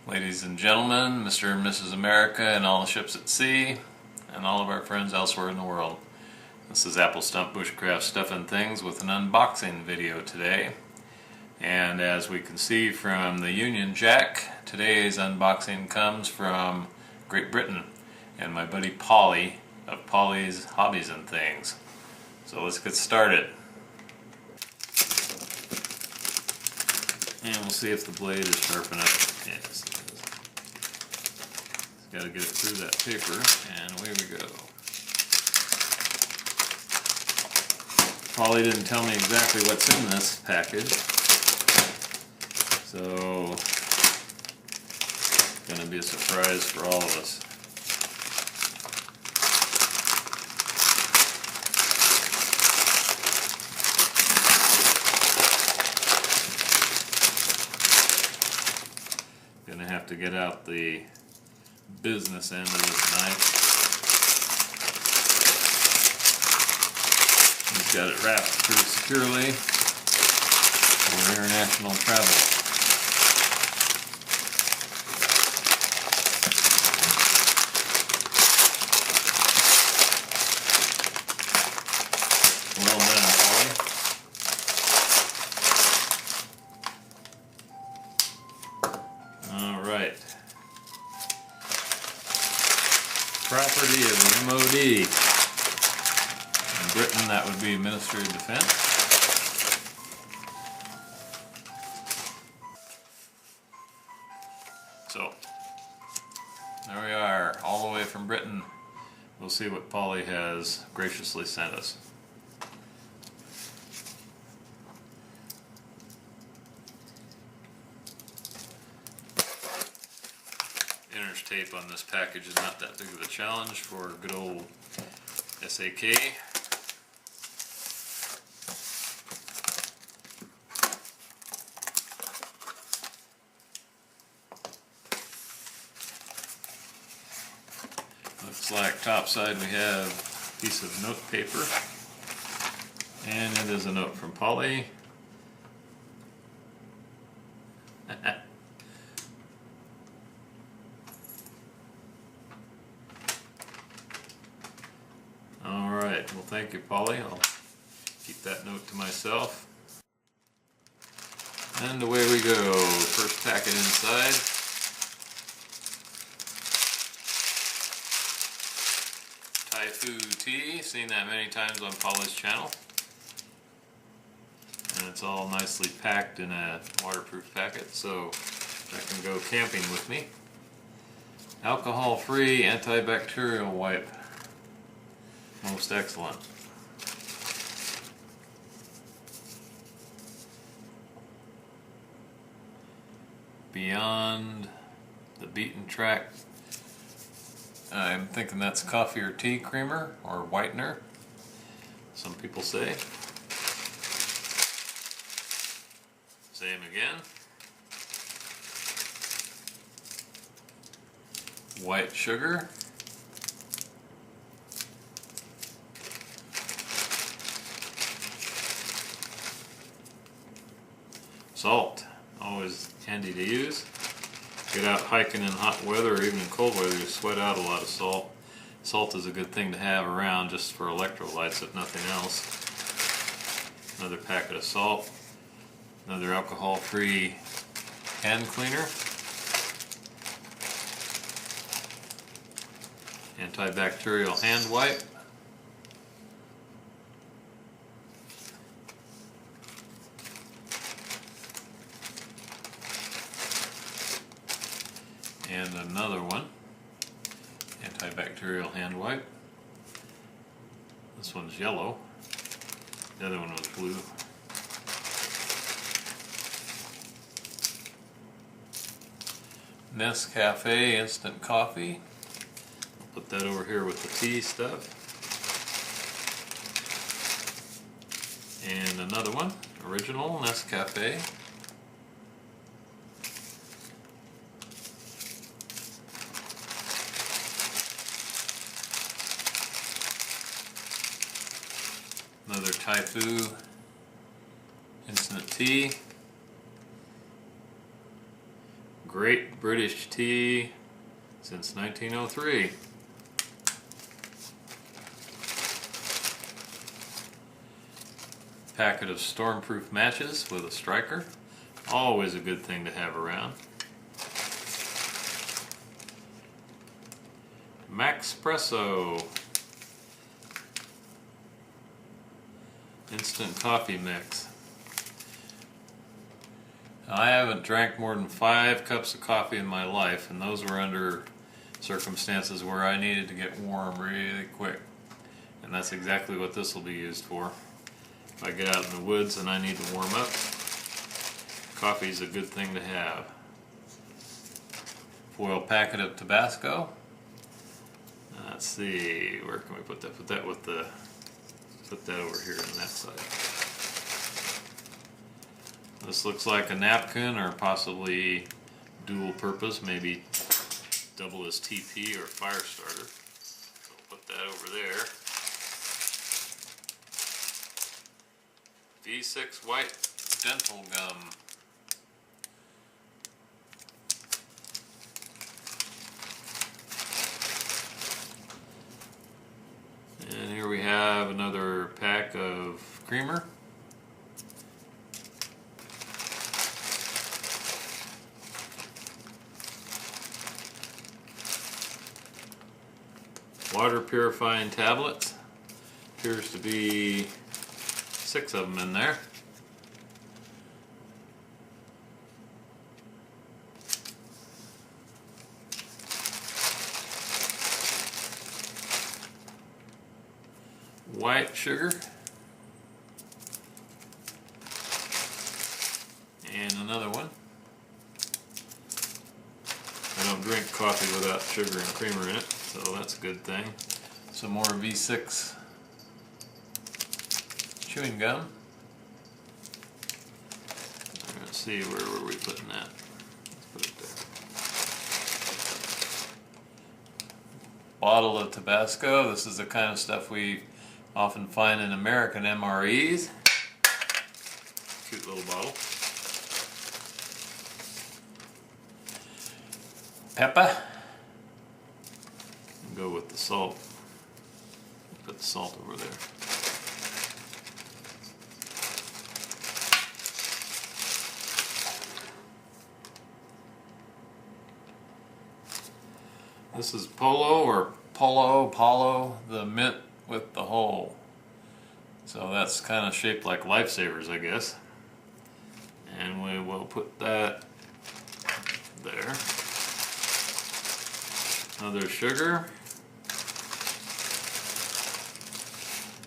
Ladies and gentlemen, Mr. and Mrs. America and all the ships at sea, and all of our friends elsewhere in the world. This is Apple Stump Bushcraft Stuffing Things with an unboxing video today. And as we can see from the Union Jack, today's unboxing comes from Great Britain and my buddy Pauly of Pauly's Hobbies and Things. So let's get started. And we'll see if the blade is sharp enough. Yes, it is. Got to get it through that paper, and away we go. Pauly didn't tell me exactly what's in this package, so it's going to be a surprise for all of us. Gonna have to get out the business end of this knife. He's got it wrapped pretty securely for international travel. Well done, Pauly. Alright. Property of the MOD. In Britain, that would be Ministry of Defense. So, there we are, all the way from Britain. We'll see what Pauly has graciously sent us. Inner's tape on this package is not that big of a challenge for good old SAK. Looks like topside we have a piece of note paper, and it is a note from Pauly. Alright, well thank you, Pauly. I'll keep that note to myself. And away we go. First packet inside. Thai tea, seen that many times on Pauly's channel. And it's all nicely packed in a waterproof packet, so that can go camping with me. Alcohol-free antibacterial wipe. Most excellent. Beyond the beaten track. I'm thinking that's coffee or tea creamer or whitener, some people say. Same again. White sugar. Salt, always handy to use. Get out hiking in hot weather or even in cold weather, you sweat out a lot of salt. Salt is a good thing to have around just for electrolytes if nothing else. Another packet of salt. Another alcohol-free hand cleaner. Antibacterial hand wipe. And another one, antibacterial hand wipe. This one's yellow, the other one was blue. Nescafe instant coffee. I'll put that over here with the tea stuff. And another one, original Nescafe. Another Thai instant tea. great British tea since 1903. Packet of stormproof matches with a striker. Always a good thing to have around. Maxpresso instant coffee mix. Now, I haven't drank more than 5 cups of coffee in my life, and those were under circumstances where I needed to get warm really quick. And that's exactly what this will be used for. If I get out in the woods and I need to warm up, coffee is a good thing to have. Foil packet of Tabasco. Let's see, where can we put that? Put that over here on that side. This looks like a napkin, or possibly dual purpose, maybe double as TP or fire starter. So we'll put that over there. V6 white dental gum. And here we have another pack of creamer. Water purifying tablets. Appears to be 6 of them in there. White sugar. And another one. I don't drink coffee without sugar and creamer in it, so that's a good thing. Some more V6 chewing gum. Let's see, where were we putting that? Let's put it there. Bottle of Tabasco. This is the kind of stuff we often find in American MREs. Cute little bottle. Pepper. Go with the salt. Put the salt over there. This is Paulo, the mint with the hole. So that's kind of shaped like lifesavers, I guess. And we will put that there. Another sugar.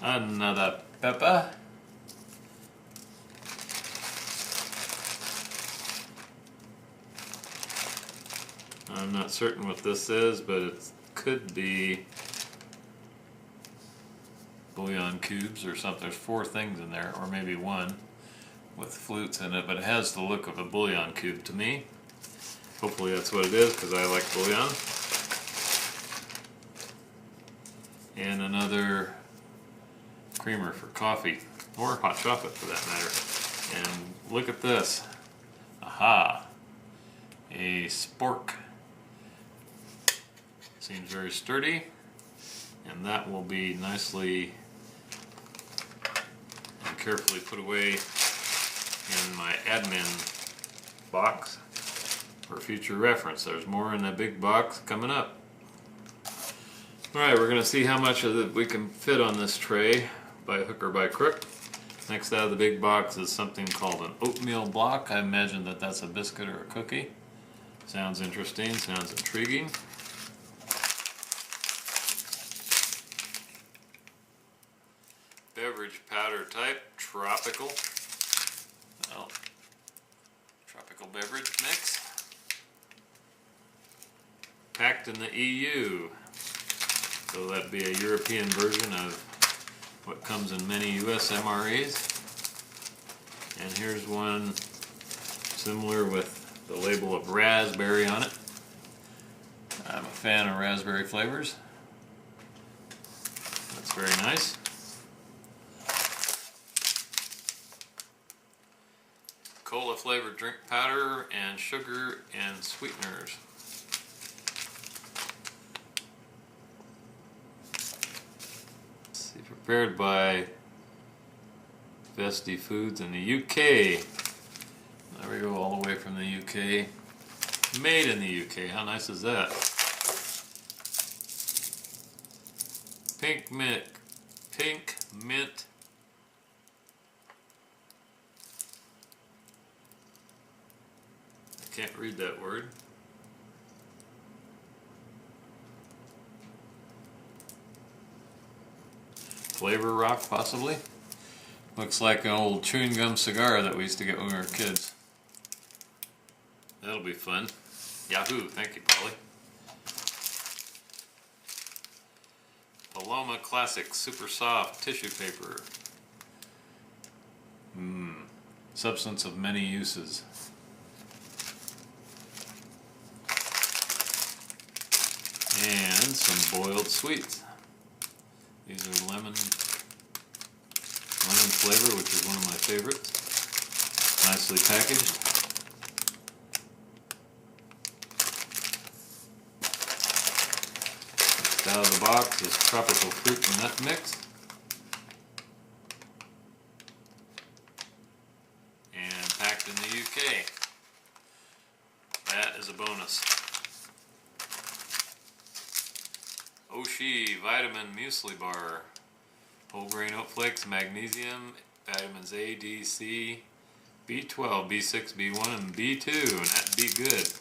Another pepper. I'm not certain what this is, but it could be bouillon cubes or something. There's 4 things in there, or maybe 1 with flutes in it, but it has the look of a bouillon cube to me. Hopefully that's what it is, because I like bouillon. And another creamer for coffee, or hot chocolate for that matter. And look at this. Aha! A spork. Seems very sturdy, and that will be nicely and carefully put away in my admin box for future reference. There's more in that big box coming up. Alright, we're going to see how much of it we can fit on this tray by hook or by crook. Next out of the big box is something called an oatmeal block. I imagine that that's a biscuit or a cookie. Sounds interesting, sounds intriguing. Beverage powder type, tropical. Well, tropical beverage mix. Packed in the EU. So that'd be a European version of what comes in many US MREs. And here's one similar with the label of raspberry on it. I'm a fan of raspberry flavors. That's very nice. cola flavored drink powder and sugar and sweeteners. Prepared by Vesti Foods in the UK. There we go, all the way from the UK. Made in the UK, how nice is that? Pink mint. I can't read that word. Flavor rock, possibly. Looks like an old chewing gum cigar that we used to get when we were kids. That'll be fun. Yahoo! Thank you, Pauly. Paloma Classic Super Soft Tissue Paper. Substance of many uses. And some boiled sweets. These are lemon flavor, which is one of my favorites. Nicely packaged. Just out of the box is tropical fruit and nut mix. And packed in the UK. That is a bonus. Oshi Vitamin Muesli Bar. Whole grain oat flakes, magnesium, vitamins A, D, C, B12, B6, B1, and B2, and that'd be good.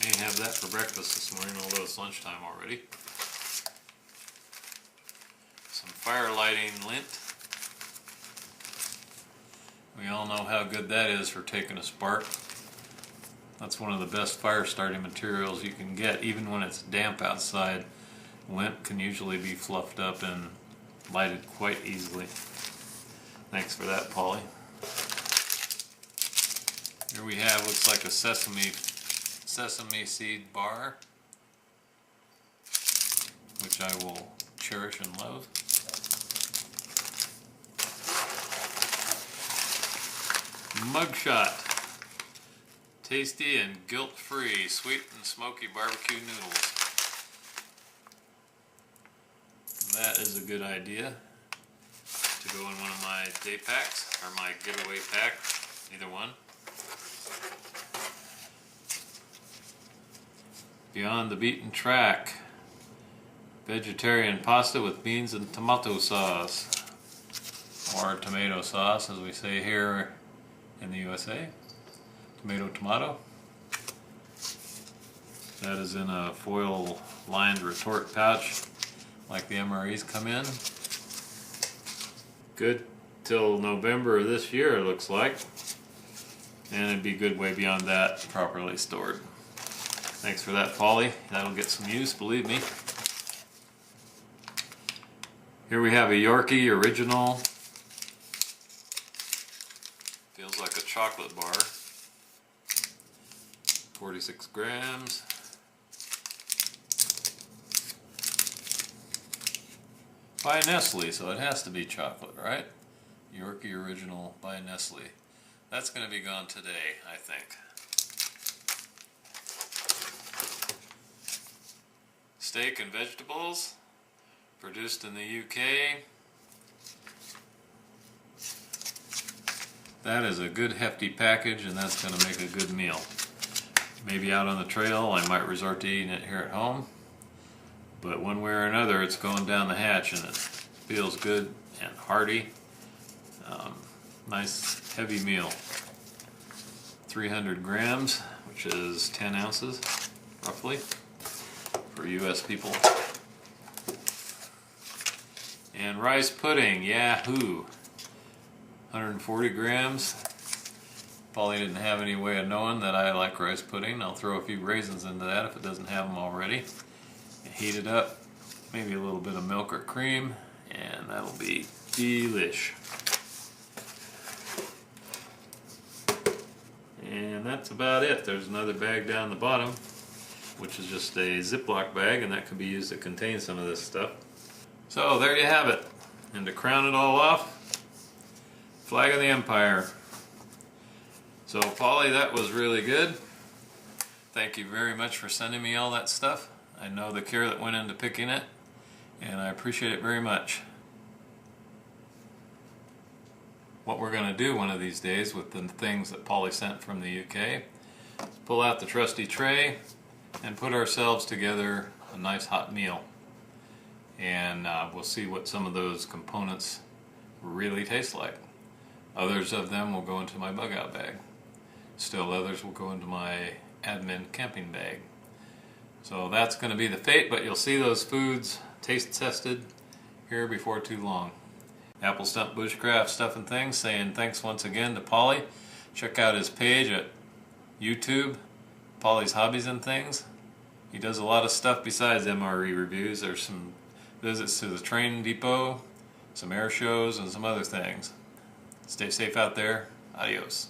May have that for breakfast this morning, although it's lunchtime already. Some fire lighting lint. We all know how good that is for taking a spark. That's one of the best fire starting materials you can get, even when it's damp outside. Lint can usually be fluffed up and lighted quite easily. Thanks for that, Pauly. Here we have, looks like a sesame seed bar, which I will cherish and love. Mugshot. Tasty and guilt-free sweet and smoky barbecue noodles. That is a good idea to go in one of my day packs, or my giveaway pack, either one. Beyond the Beaten Track. Vegetarian pasta with beans and tomato sauce. Or tomato sauce, as we say here in the USA. Tomato. That is in a foil lined retort pouch like the MREs come in. Good till November of this year, it looks like. And it'd be good way beyond that, properly stored. Thanks for that, Pauly. That'll get some use, believe me. Here we have a Yorkie original. Feels like a chocolate bar. 46 grams. By Nestle, so it has to be chocolate, right? Yorkie Original by Nestle. That's going to be gone today, I think. Steak and vegetables, produced in the UK. That is a good hefty package, and that's going to make a good meal. Maybe out on the trail I might resort to eating it here at home, but one way or another it's going down the hatch, and it feels good and hearty. Nice heavy meal. 300 grams, which is 10 ounces roughly for US people. And rice pudding, yahoo! 140 grams. Pauly didn't have any way of knowing that I like rice pudding. I'll throw a few raisins into that if it doesn't have them already. Heat it up, maybe a little bit of milk or cream, and that'll be delish. And that's about it. There's another bag down the bottom. which is just a Ziploc bag, and that could be used to contain some of this stuff. So there you have it. And to crown it all off, flag of the Empire. So Pauly, that was really good. Thank you very much for sending me all that stuff. I know the care that went into picking it, and I appreciate it very much. What we're going to do one of these days with the things that Pauly sent from the UK is pull out the trusty tray and put ourselves together a nice hot meal. And we'll see what some of those components really taste like. Others of them will go into my bug out bag. Still others will go into my admin camping bag. So that's going to be the fate, but you'll see those foods taste tested here before too long. Apple Stump Bushcraft Stuff and Things saying thanks once again to Pauly. Check out his page at YouTube, Pauly's Hobbies and Things. He does a lot of stuff besides MRE reviews. There's some visits to the train depot, some air shows, and some other things. Stay safe out there. Adios.